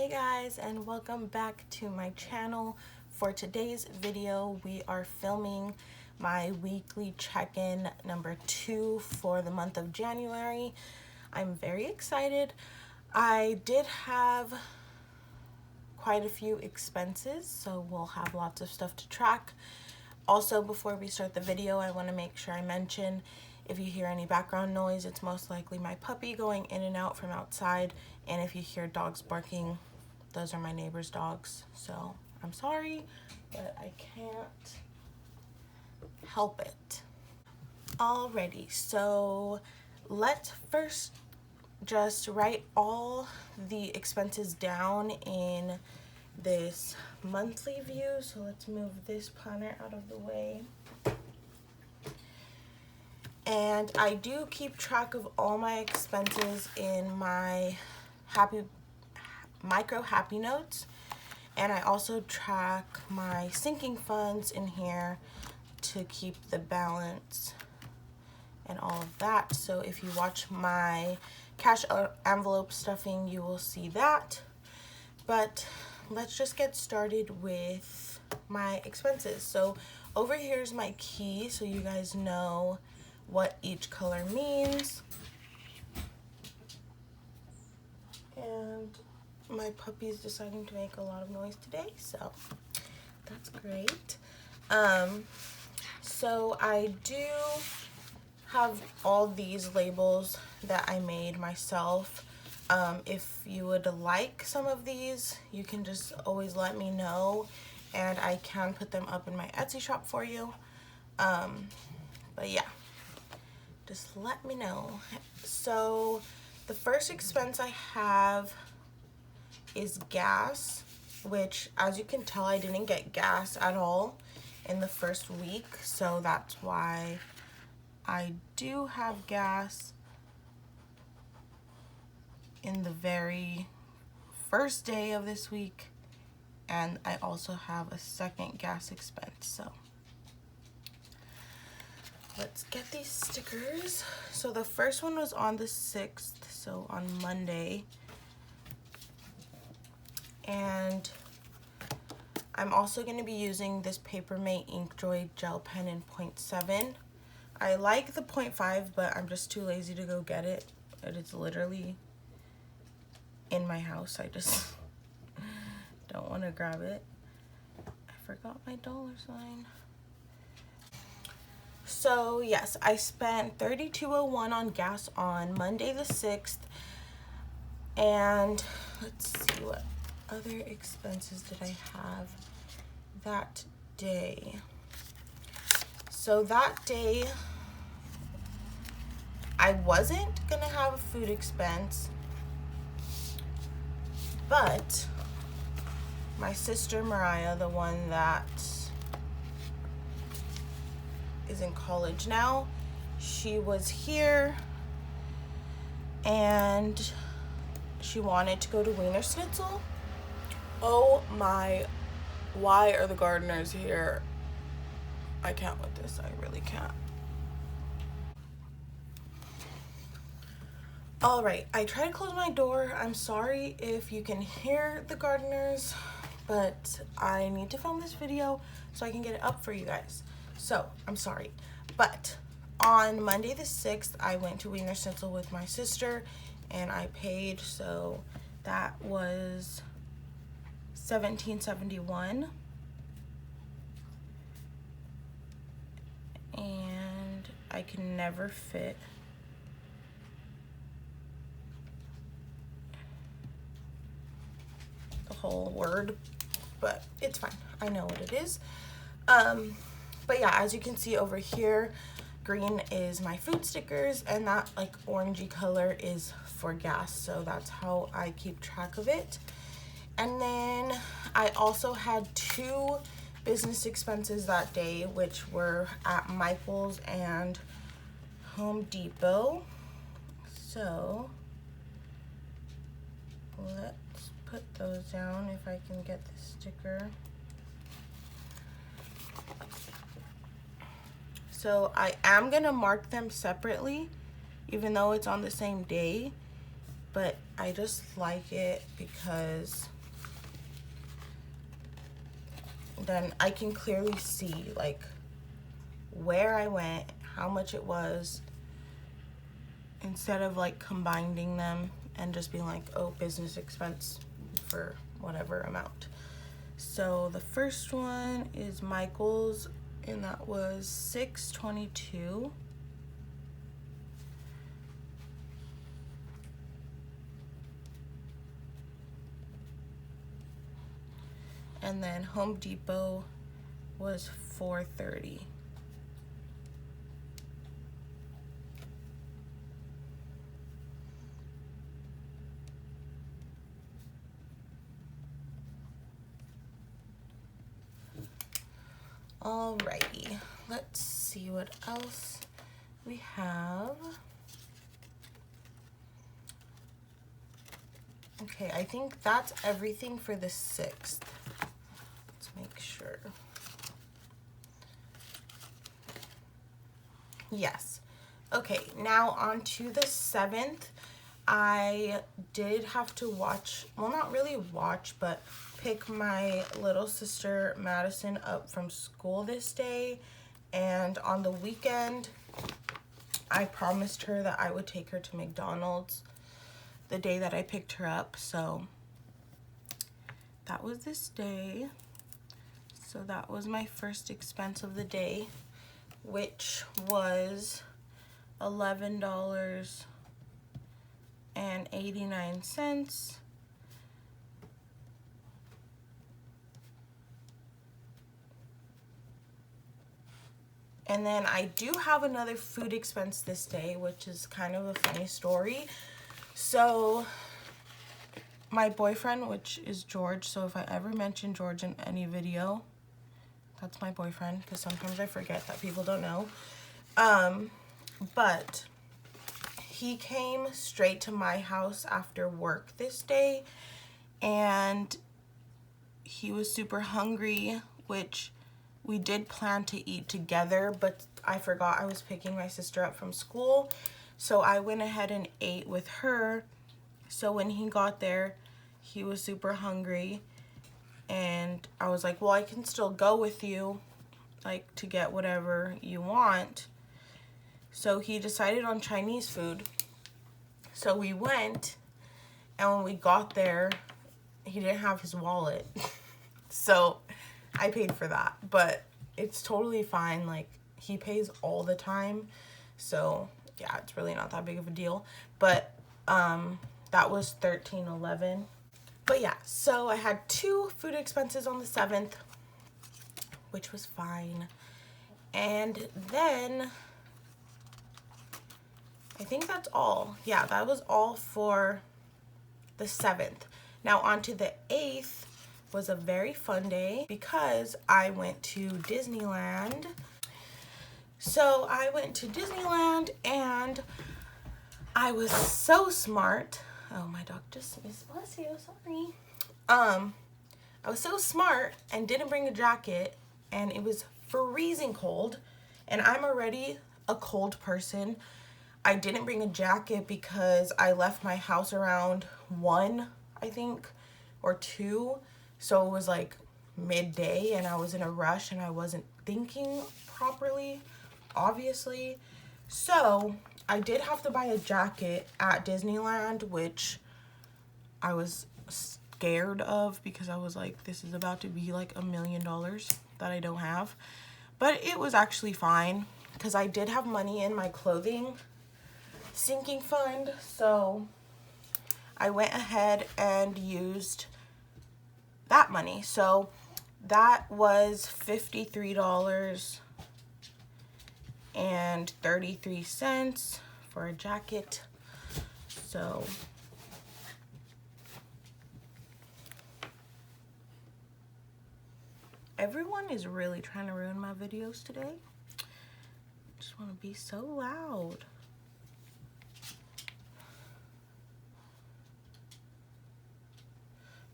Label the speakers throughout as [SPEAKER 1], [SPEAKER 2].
[SPEAKER 1] Hey guys, and welcome back to my channel. For today's video, we are filming my weekly check-in number 2 for the month of January. I'm very excited. I did have quite a few expenses, so we'll have lots of stuff to track. Also, before we start the video, I want to make sure I mention if you hear any background noise, it's most likely my puppy going in and out from outside, and if you hear dogs barking, those are my neighbor's dogs. So I'm sorry, but I can't help it. Alrighty, so let's first just write all the expenses down in this monthly view. So let's move this planner out of the way. And I do keep track of all my expenses in my micro happy notes, and I also track my sinking funds in here to keep the balance and all of that. So if you watch my cash envelope stuffing, you will see that. But let's just get started with my expenses. So over here is my key, so you guys know what each color means. And my puppy's deciding to make a lot of noise today, so that's great. So I do have all these labels that I made myself. If you would like some of these, you can just always let me know, and I can put them up in my Etsy shop for you. But yeah, just let me know. So the first expense I have is gas, which, as you can tell, I didn't get gas at all in the first week, so that's why I do have gas in the very first day of this week, and I also have a second gas expense. So let's get these stickers. So the first one was on the 6th, so on Monday. And I'm also going to be using this Papermate Ink Joy gel pen in 0.7. I like the 0.5, but I'm just too lazy to go get it. It is literally in my house. I just don't want to grab it. I forgot my dollar sign. So yes, I spent $32.01 on gas on Monday the 6th. And let's see, what other expenses did I have that day? So that day, I wasn't gonna have a food expense, but my sister Mariah, the one that is in college now, she was here and she wanted to go to Wiener Schnitzel. Oh my, why are the gardeners here? I can't with this, I really can't. All right, I tried to close my door. I'm sorry if you can hear the gardeners, but I need to film this video so I can get it up for you guys. So I'm sorry, but on Monday the 6th, I went to Wiener Schnitzel with my sister and I paid, so that was $17.71. And I can never fit the whole word, but it's fine. I know what it is. But yeah, as you can see over here, green is my food stickers, and that like orangey color is for gas, so that's how I keep track of it. And then I also had 2 business expenses that day, which were at Michael's and Home Depot. So let's put those down if I can get the sticker. So I am gonna mark them separately, even though it's on the same day, but I just like it because then I can clearly see like where I went, how much it was, instead of like combining them and just being like, oh, business expense for whatever amount. So the first one is Michael's, and that was $6.22. And then Home Depot was $4.30. Alrighty, let's see what else we have. Okay, I think that's everything for the 6th. Let's make sure. Yes. Okay, now on to the 7th. I did have to watch, well, not really watch, but pick my little sister Madison up from school this day. And on the weekend, I promised her that I would take her to McDonald's the day that I picked her up. So that was this day. So that was my first expense of the day, which was $11.89. And then I do have another food expense this day, which is kind of a funny story. So my boyfriend, which is George, so if I ever mention George in any video, that's my boyfriend, because sometimes I forget that people don't know. But he came straight to my house after work this day, and he was super hungry, which we did plan to eat together, but I forgot I was picking my sister up from school. So I went ahead and ate with her. So when he got there, he was super hungry. And I was like, well, I can still go with you, like, to get whatever you want. So he decided on Chinese food. So we went, and when we got there, he didn't have his wallet. So I paid for that, but it's totally fine. Like, he pays all the time. So yeah, it's really not that big of a deal. But that was $13.11. But yeah, so I had 2 food expenses on the 7th, which was fine. And then I think that's all. Yeah, that was all for the 7th. Now on to the 8th was a very fun day because I went to Disneyland. So I went to Disneyland and I was so smart. Oh, my dog just sneezed. Bless you, sorry. I was so smart and didn't bring a jacket, and it was freezing cold, and I'm already a cold person. I didn't bring a jacket because I left my house around 1, I think, or 2. So it was like midday and I was in a rush and I wasn't thinking properly, obviously. So I did have to buy a jacket at Disneyland, which I was scared of because I was like, this is about to be like $1 million that I don't have. But it was actually fine because I did have money in my clothing sinking fund. So I went ahead and used that money. So that was $53.33 for a jacket. So everyone is really trying to ruin my videos today. I just want to be so loud.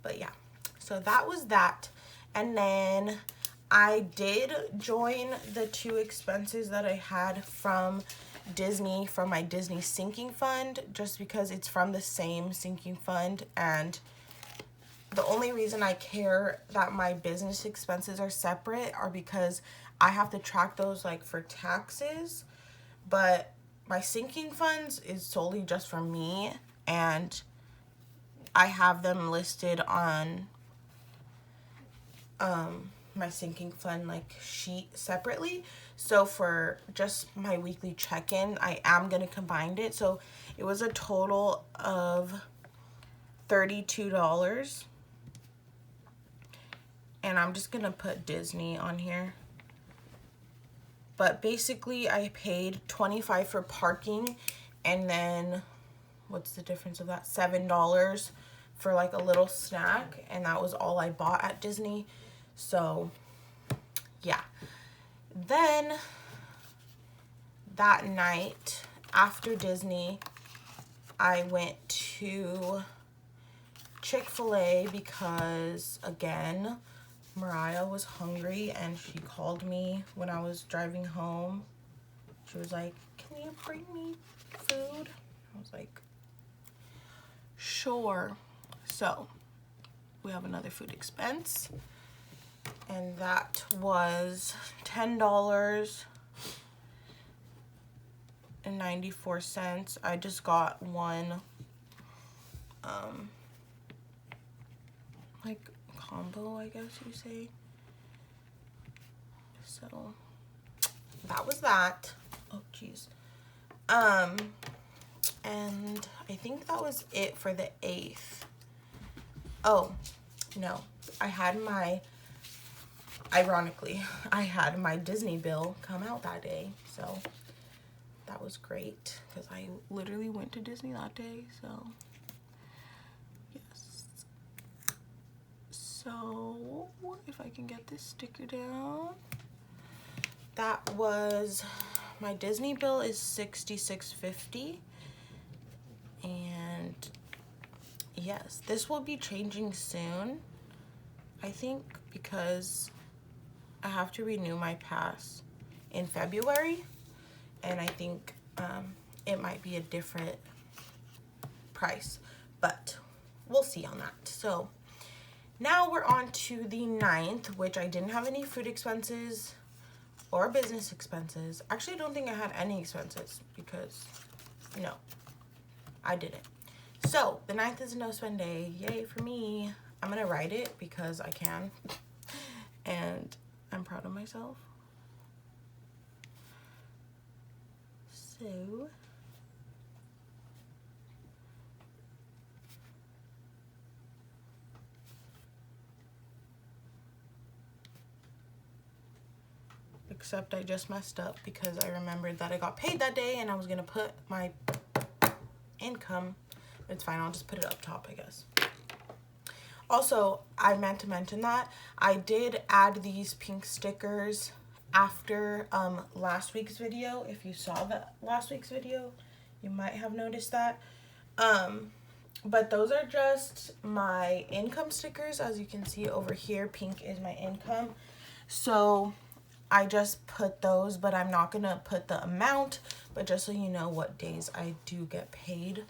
[SPEAKER 1] But yeah, so that was that. And then I did join the 2 expenses that I had from Disney from my Disney sinking fund, just because it's from the same sinking fund, and the only reason I care that my business expenses are separate are because I have to track those like for taxes, but my sinking funds is solely just for me, and I have them listed on my sinking fund like sheet separately. So for just my weekly check-in, I am going to combine it. So it was a total of $32. And I'm just going to put Disney on here. But basically I paid $25 for parking, and then what's the difference of that? $7 for like a little snack, and that was all I bought at Disney. So yeah. Then that night after Disney, I went to Chick-fil-A because, again, Mariah was hungry and she called me when I was driving home. She was like, "Can you bring me food?" I was like, sure. So we have another food expense, and that was $10.94. I just got one like combo, I guess you say. So that was that. Oh geez. And I think that was it for the 8th. Oh no, ironically, I had my Disney bill come out that day, so that was great because I literally went to Disney that day. So yes. So if I can get this sticker down, that was my Disney bill is $66.50, and yes, this will be changing soon, I think, because I have to renew my pass in February, and I think it might be a different price, but we'll see on that. So now we're on to the 9th, which I didn't have any food expenses or business expenses. Actually, I don't think I had any expenses because, no, I didn't. So the 9th is a no spend day. Yay for me. I'm gonna write it because I can, and I'm proud of myself. So except I just messed up because I remembered that I got paid that day and I was gonna put my income. It's fine, I'll just put it up top, I guess. Also, I meant to mention that I did add these pink stickers after last week's video. If you saw that last week's video, you might have noticed that. But those are just my income stickers. As you can see over here, pink is my income. So I just put those, but I'm not gonna put the amount, but just so you know what days I do get paid.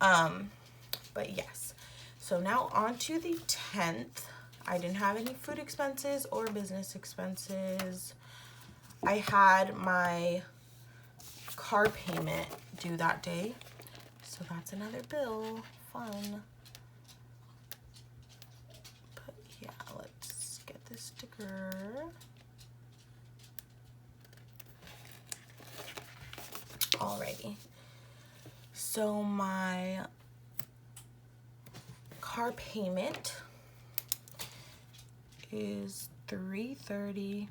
[SPEAKER 1] But yes, so now on to the 10th. I didn't have any food expenses or business expenses. I had my car payment due that day, so that's another bill. Fun. But yeah, let's get this sticker. Alrighty, so my car payment is $330,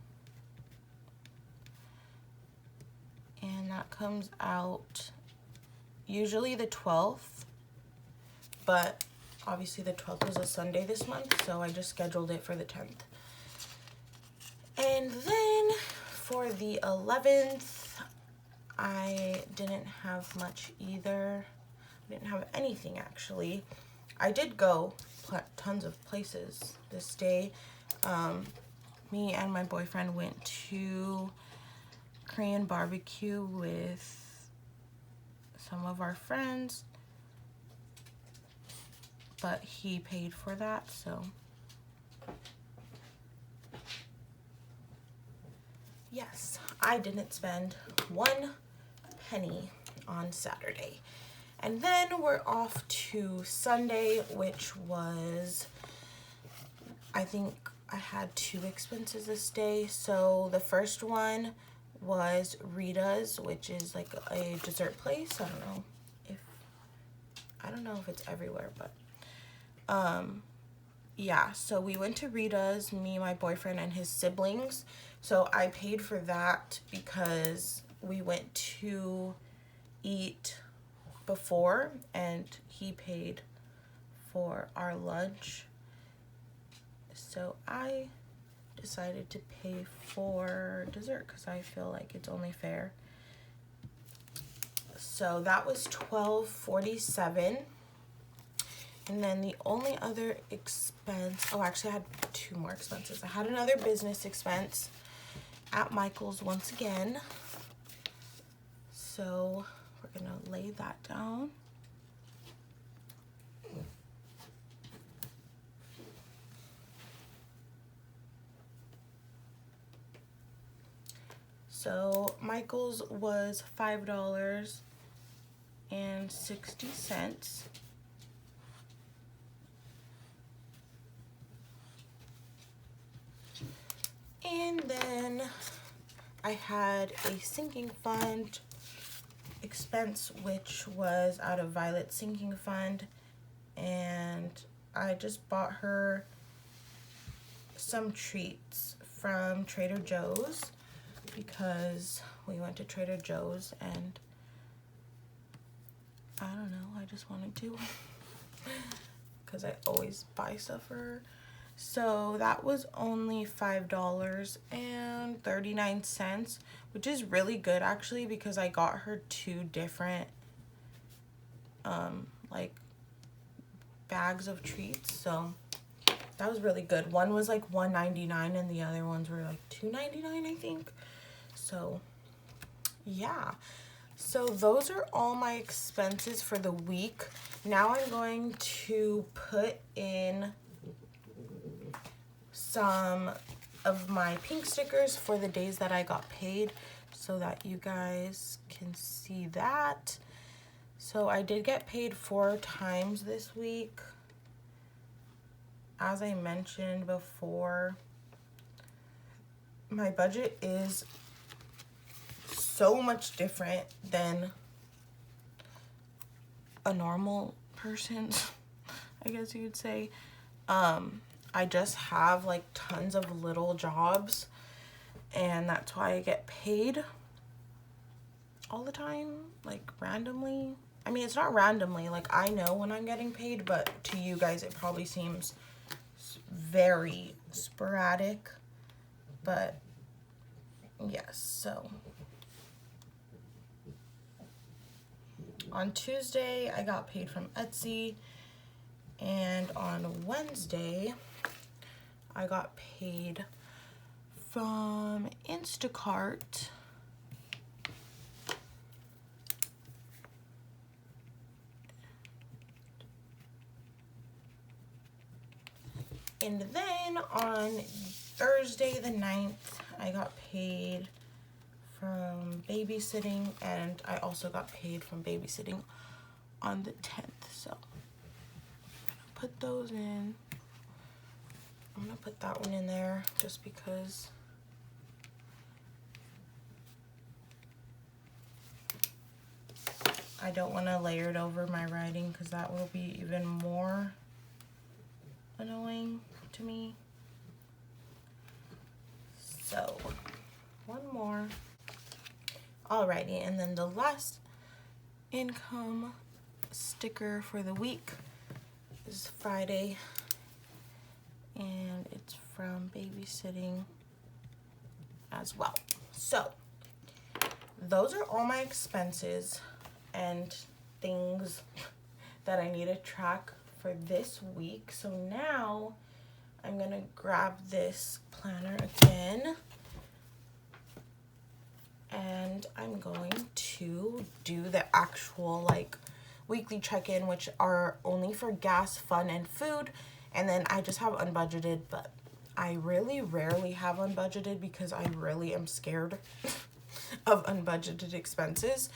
[SPEAKER 1] and that comes out usually the 12th, but obviously the 12th was a Sunday this month, so I just scheduled it for the 10th. And then for the 11th, I didn't have much either. I didn't have anything, actually. I did go tons of places this day. Me and my boyfriend went to Korean barbecue with some of our friends, but he paid for that, so yes, I didn't spend 1 penny on Saturday. And then we're off to Sunday, which was, I think I had 2 expenses this day. So the first one was Rita's, which is like a dessert place. I don't know if it's everywhere, but yeah, so we went to Rita's, me, my boyfriend, and his siblings. So I paid for that because we went to eat before and he paid for our lunch. So I decided to pay for dessert because I feel like it's only fair. So that was $12.47. And then the only other expense, oh, actually I had 2 more expenses. I had another business expense at Michael's once again. So we're gonna lay that down. So Michael's was $5.60. And then I had a sinking fund expense, which was out of Violet's sinking fund, and I just bought her some treats from Trader Joe's because we went to Trader Joe's and I don't know, I just wanted to because I always buy stuff for her. So that was only $5.39, which is really good actually because I got her 2 different like bags of treats. So that was really good. One was like $1.99 and the other ones were like $2.99, I think. So yeah. So those are all my expenses for the week. Now I'm going to put in some of my pink stickers for the days that I got paid so that you guys can see that. So I did get paid 4 times this week. As I mentioned before, my budget is so much different than a normal person's, I guess you could say. I just have like tons of little jobs and that's why I get paid all the time, like randomly. I mean, it's not randomly, like I know when I'm getting paid, but to you guys it probably seems very sporadic. But yes, so on Tuesday I got paid from Etsy, and on Wednesday I got paid from Instacart. And then on Thursday the 9th, I got paid from babysitting, and I also got paid from babysitting on the 10th. So put those in. I'm gonna put that one in there just because I don't want to layer it over my writing because that will be even more annoying to me. So one more. Alrighty, and then the last income sticker for the week is Friday, and it's from babysitting as well. So those are all my expenses and things that I need to track for this week. So now I'm gonna grab this planner again and I'm going to do the actual like weekly check-in, which are only for gas, fun, and food. And then I just have unbudgeted, but I really rarely have unbudgeted because I really am scared of unbudgeted expenses.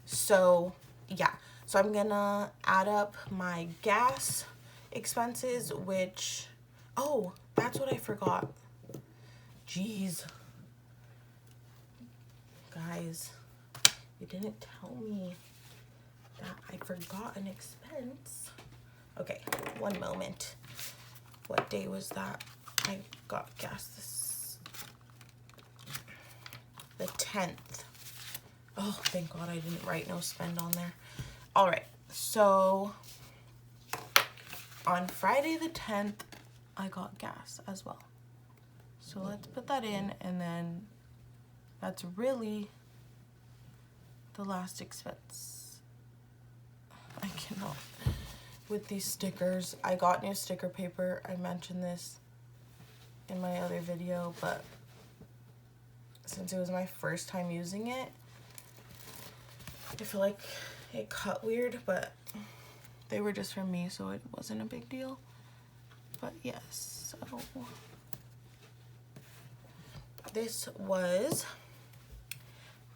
[SPEAKER 1] So yeah, so I'm gonna add up my gas expenses, which, oh, that's what I forgot. Jeez. Guys, you didn't tell me that I forgot an expense. Okay, one moment. What day was that I got gas? The 10th. Oh, thank God I didn't write no spend on there. All right, so on Friday the 10th, I got gas as well. So let's put that in, and then that's really the last expense. I cannot. With these stickers, I got new sticker paper. I mentioned this in my other video, but since it was my first time using it, I feel like it cut weird, but they were just from me, so it wasn't a big deal. But yes, so this was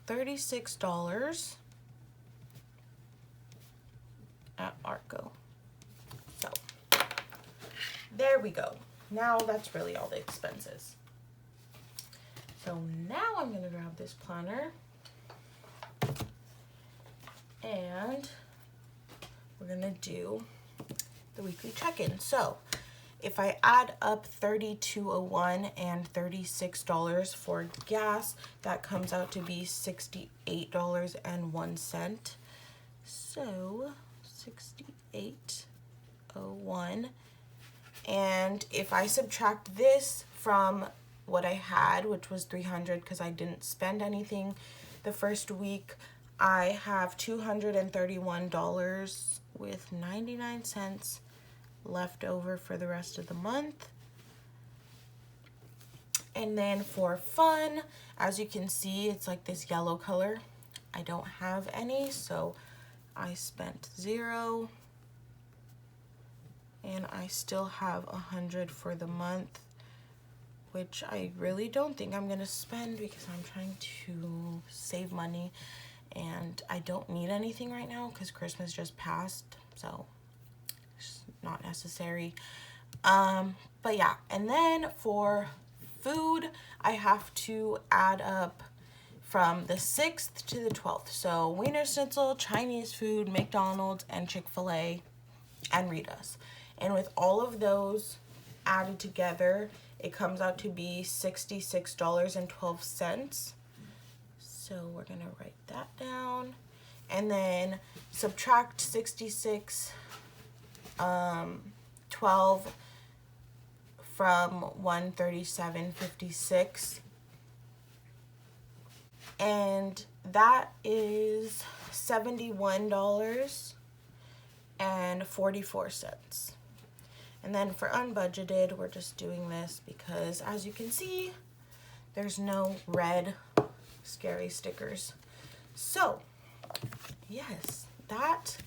[SPEAKER 1] $36 at Arco. So there we go. Now that's really all the expenses. So now I'm gonna grab this planner and we're gonna do the weekly check-in. So if I add up $32.01 and $36 for gas, that comes out to be $68.01. So $68.01. And if I subtract this from what I had, which was $300 because I didn't spend anything the first week, I have $231 with 99 cents left over for the rest of the month. And then for fun, as you can see, it's like this yellow color. I don't have any, so I spent $0. And I still have $100 for the month, which I really don't think I'm gonna spend because I'm trying to save money and I don't need anything right now because Christmas just passed, so it's not necessary. But yeah, and then for food, I have to add up from the 6th to the 12th. So Wiener Schnitzel, Chinese food, McDonald's, and Chick-fil-A, and Rita's. And with all of those added together, it comes out to be $66.12. So we're gonna write that down. And then subtract 66.12 from 137.56. And that is $71.44. And then for unbudgeted, we're just doing this because, as you can see, there's no red scary stickers. So yes, that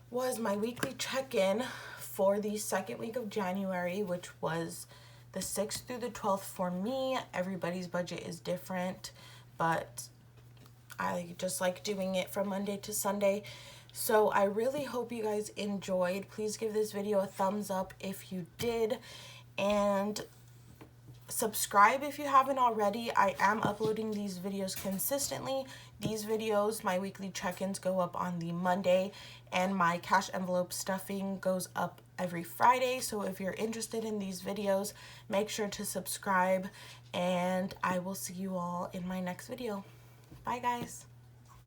[SPEAKER 1] was my weekly check-in for the second week of January, which was the 6th through the 12th for me. Everybody's budget is different, but I just like doing it from Monday to Sunday. So I really hope you guys enjoyed. Please give this video a thumbs up if you did, and subscribe if you haven't already. I am uploading these videos consistently. These videos, my weekly check-ins, go up on the Monday, and my cash envelope stuffing goes up every Friday. So if you're interested in these videos, make sure to subscribe, and I will see you all in my next video. Bye guys.